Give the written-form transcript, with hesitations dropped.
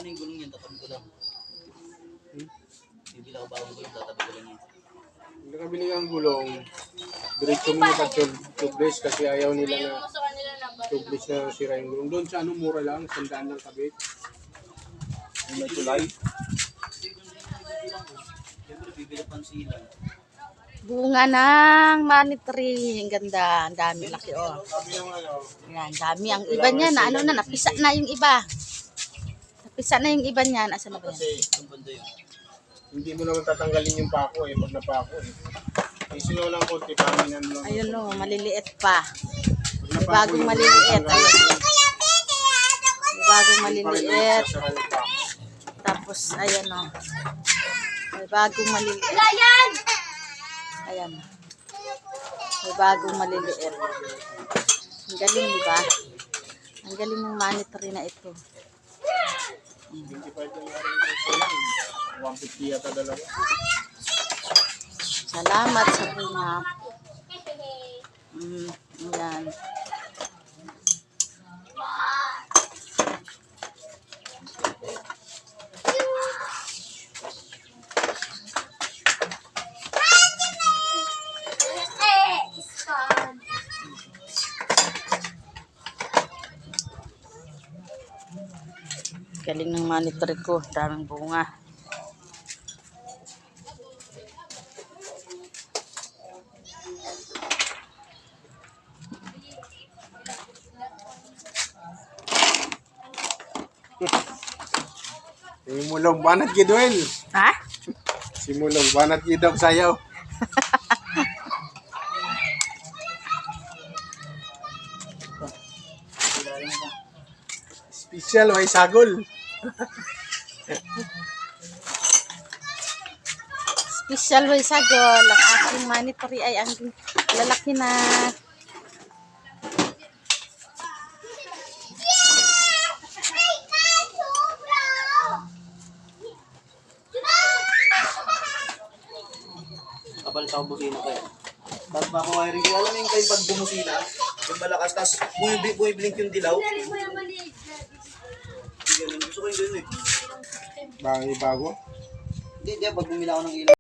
Ano yung gulong yan? Tatabi ko lang. Bibili ako bagong gulong, tatabi ko lang yan. Hindi nakabili ang gulong. Diretso mo na pag-tubeless kasi ayaw nila na tubeless na sira yung gulong. Doon sa anong mura lang, 100 lang kabit. May tulay. Siyempre, bibili pansilan. Bunga ng money tree. Ang ganda. Ang dami laki oh. Sabi ng ano, Yan, dami. Ang iba niya na ano na, napisa na yung iba. Napisa na yung iba niya. Asa na ba yan? kasi Ang banda yun. hindi mo naman tatanggalin yung pako eh, pag napako eh. Isino lang konti, paminan lang. Ayun o, maliliit pa. Pag May napako bagong yun, maliliit. tatanggalin. Ayun. May bagong Hindi pa rin maliliit. magsasara yung pako. Tapos, ayan o. May bagong maliliit. Ayan. May bagong maliliit. Ang galing, di ba? Ang galing ng money tree na ito. 25 lang rin ito lang. 150 yata dalawa. Salamat sa bunga. Ayan. Galing ng monitor ko. Daming bunga. Simulong banat gidwel. Ha? Simulong banat gidog sayaw. Special way sagol. Special way sagol. Ang aking monitor ay ang lalaki na. Kapal tao busina ko eh. Tapos pa ako wiring ko. Alam mo yung kayo pag bumusina, yung malakas, tapos bumiblink yung dilaw. Ganun. Gusto ko yung ganun eh. Bago. Hindi, pag bumila ako ng ilaw.